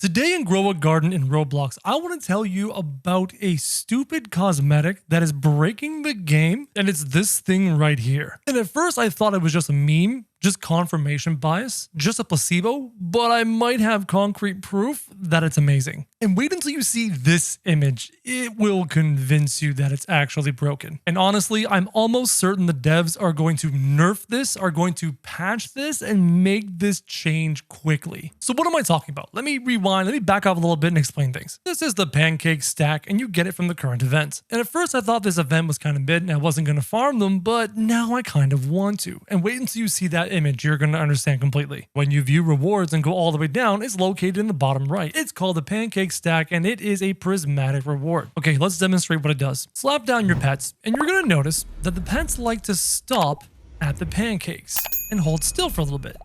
Today in Grow a Garden in Roblox, I want to tell you about a stupid cosmetic that is breaking the game, and it's this thing right here. And at first I thought it was just a meme, just confirmation bias, just a placebo, but I might have concrete proof that it's amazing. And wait until you see this image. It will convince you that it's actually broken. And honestly, I'm almost certain the devs are going to nerf this, are going to patch this, and make this change quickly. So what am I talking about? Let me rewind, let me back up a little bit and explain things. This is the Pancake Stack, and you get it from the current event. And at first I thought this event was kind of mid and I wasn't going to farm them, but now I kind of want to. And wait until you see that image, you're going to understand completely. When you view rewards and go all the way down, it's located in the bottom right. It's called the Pancake Stack, and it is a prismatic reward. Okay, let's demonstrate what it does. Slap down your pets, and you're going to notice that the pets like to stop at the pancakes and hold still for a little bit.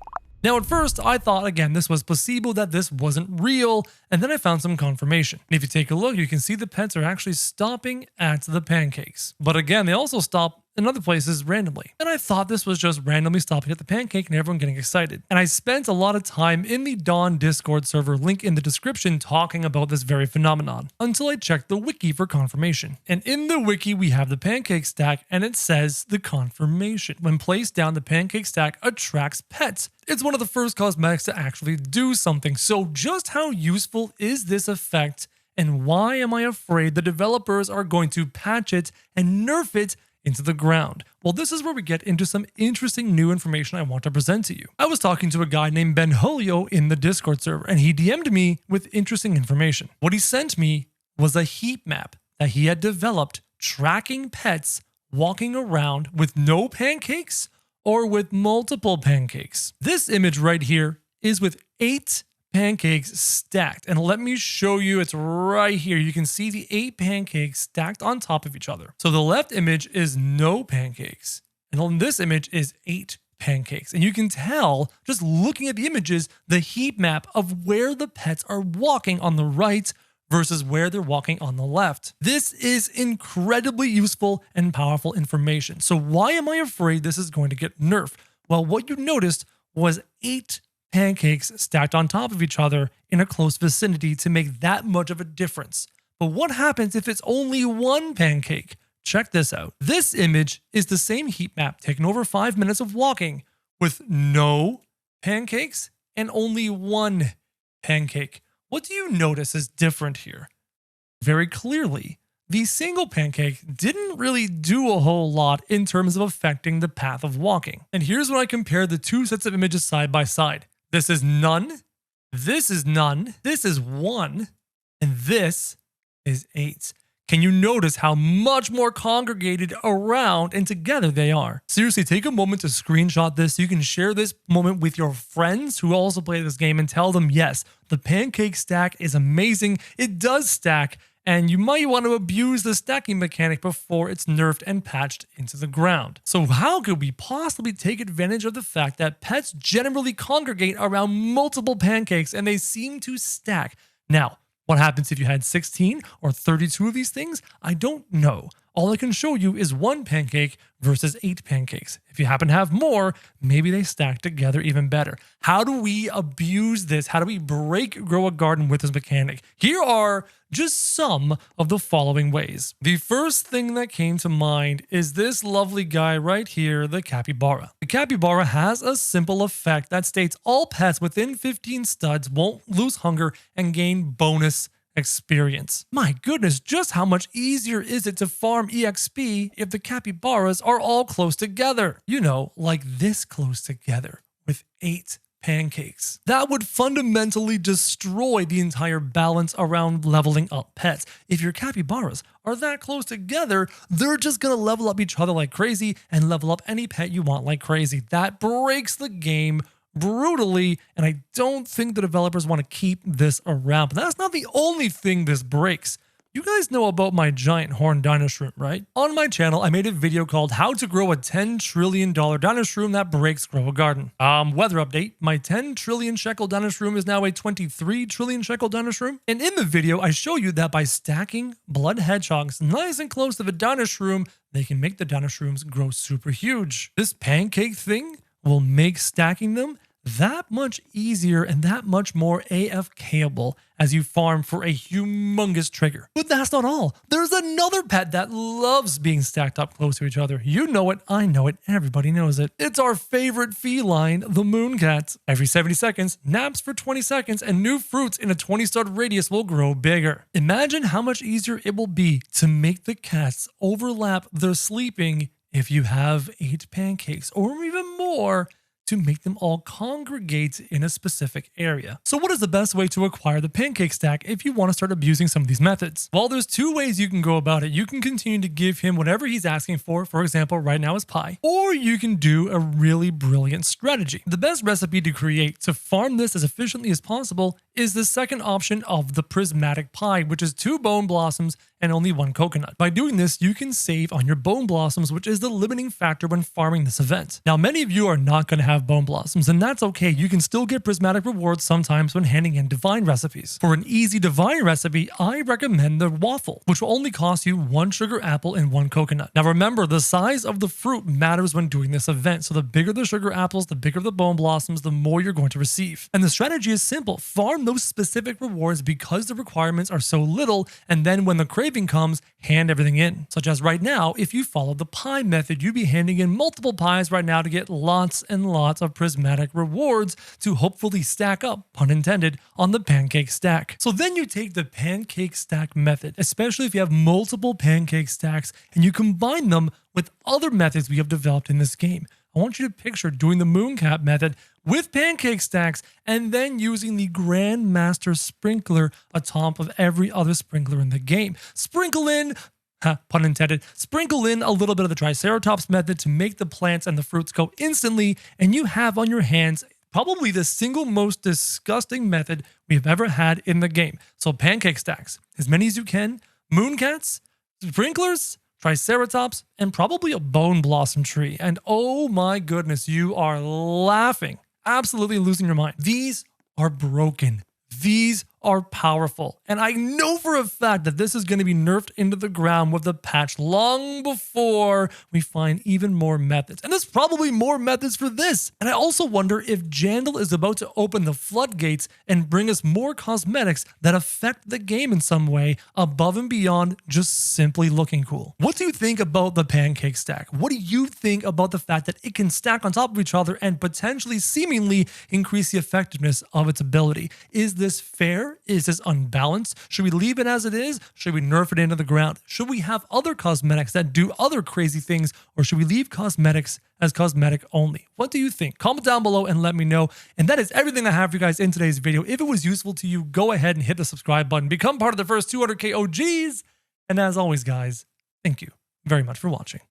Now, at first, I thought, again, this was placebo, that this wasn't real, and then I found some confirmation. And if you take a look, you can see the pets are actually stopping at the pancakes. But again, they also stop in other places randomly. And I thought this was just randomly stopping at the pancake and everyone getting excited. And I spent a lot of time in the Dawn Discord server, link in the description, talking about this very phenomenon, until I checked the wiki for confirmation. And in the wiki, we have the Pancake Stack, and it says the confirmation. When placed down, the Pancake Stack attracts pets. It's one of the first cosmetics to actually do something. So just how useful is this effect, and why am I afraid the developers are going to patch it and nerf it into the ground? Well, this is where we get into some interesting new information I want to present to you. I was talking to a guy named Ben Julio in the Discord server, and he DM'd me with interesting information. What he sent me was a heat map that he had developed tracking pets walking around with no pancakes or with multiple pancakes. This image right here is with 8 pancakes stacked, and let me show you. It's right here. You can see the 8 pancakes stacked on top of each other. So the left image is no pancakes, and on this image is 8 pancakes. And you can tell just looking at the images the heat map of where the pets are walking on the right versus where they're walking on the left. This is incredibly useful and powerful information. So why am I afraid this is going to get nerfed? Well, what you noticed was 8 pancakes stacked on top of each other in a close vicinity to make that much of a difference. But what happens if it's only 1 pancake? Check this out. This image is the same heat map taken over 5 minutes of walking with no pancakes and only 1 pancake. What do you notice is different here? Very clearly, the single pancake didn't really do a whole lot in terms of affecting the path of walking. And here's when I compare the 2 sets of images side by side. This is none, this is none, this is 1, and this is 8. Can you notice how much more congregated around and together they are? Seriously, take a moment to screenshot this so you can share this moment with your friends who also play this game and tell them, yes, the Pancake Stack is amazing, it does stack, and you might want to abuse the stacking mechanic before it's nerfed and patched into the ground. So how could we possibly take advantage of the fact that pets generally congregate around multiple pancakes and they seem to stack? Now, what happens if you had 16 or 32 of these things? I don't know. All I can show you is 1 pancake versus 8 pancakes. If you happen to have more, maybe they stack together even better. How do we abuse this? How do we break Grow a Garden with this mechanic? Here are just some of the following ways. The first thing that came to mind is this lovely guy right here, the capybara. The capybara has a simple effect that states all pets within 15 studs won't lose hunger and gain bonus experience. My goodness, just how much easier is it to farm EXP if the capybaras are all close together? You know, like this close together with 8 pancakes. That would fundamentally destroy the entire balance around leveling up pets. If your capybaras are that close together, they're just gonna level up each other like crazy and level up any pet you want like crazy. That breaks the game brutally, and I don't think the developers want to keep this around. But that's not the only thing this breaks. You guys know about my giant horn dinoshroom, right? On my channel, I made a video called How to Grow a $10 Trillion Dinoshroom That Breaks Grow a Garden. Weather update, my 10 trillion shekel dinoshroom is now a 23 trillion shekel dinoshroom. And in the video, I show you that by stacking blood hedgehogs nice and close to the dinoshroom, they can make the dinoshrooms grow super huge. This pancake thing will make stacking them that much easier and that much more AFKable as you farm for a humongous trigger. But that's not all. There's another pet that loves being stacked up close to each other. You know it, I know it, everybody knows it. It's our favorite feline, the mooncat. Every 70 seconds, naps for 20 seconds, and new fruits in a 20-stud radius will grow bigger. Imagine how much easier it will be to make the cats overlap their sleeping if you have 8 pancakes or even more to make them all congregate in a specific area. So what is the best way to acquire the Pancake Stack if you want to start abusing some of these methods? Well, there's 2 ways you can go about it. You can continue to give him whatever he's asking for example, right now is pie, or you can do a really brilliant strategy. The best recipe to create to farm this as efficiently as possible is the second option of the prismatic pie, which is 2 bone blossoms and only 1 coconut. By doing this, you can save on your bone blossoms, which is the limiting factor when farming this event. Now, many of you are not going to have bone blossoms, and that's okay. You can still get prismatic rewards sometimes when handing in divine recipes. For an easy divine recipe, I recommend the waffle, which will only cost you 1 sugar apple and 1 coconut. Now remember, the size of the fruit matters when doing this event, so the bigger the sugar apples, the bigger the bone blossoms, the more you're going to receive. And the strategy is simple. Farm those specific rewards because the requirements are so little, and then when the craving comes, hand everything in. Such as right now, if you follow the pie method, you'd be handing in multiple pies right now to get lots and lots of prismatic rewards to hopefully stack up, pun intended, on the Pancake Stack. So then you take the Pancake Stack method, especially if you have multiple Pancake Stacks, and you combine them with other methods we have developed in this game. I want you to picture doing the Mooncap method with Pancake Stacks and then using the Grandmaster Sprinkler atop of every other sprinkler in the game. Sprinkle in, pun intended, sprinkle in a little bit of the Triceratops method to make the plants and the fruits go instantly, and you have on your hands probably the single most disgusting method we've ever had in the game. So Pancake Stacks, as many as you can, Mooncats, sprinklers, Triceratops, and probably a bone blossom tree. And oh my goodness, you are laughing, absolutely losing your mind. These are broken. These are powerful. And I know for a fact that this is going to be nerfed into the ground with the patch long before we find even more methods. And there's probably more methods for this. And I also wonder if Jandal is about to open the floodgates and bring us more cosmetics that affect the game in some way above and beyond just simply looking cool. What do you think about the Pancake Stack? What do you think about the fact that it can stack on top of each other and potentially seemingly increase the effectiveness of its ability? Is this fair? Is this unbalanced? Should we leave it as it is? Should we nerf it into the ground? Should we have other cosmetics that do other crazy things? Or should we leave cosmetics as cosmetic only? What do you think? Comment down below and let me know. And that is everything I have for you guys in today's video. If it was useful to you, go ahead and hit the subscribe button. Become part of the first 200K OGs. And as always, guys, thank you very much for watching.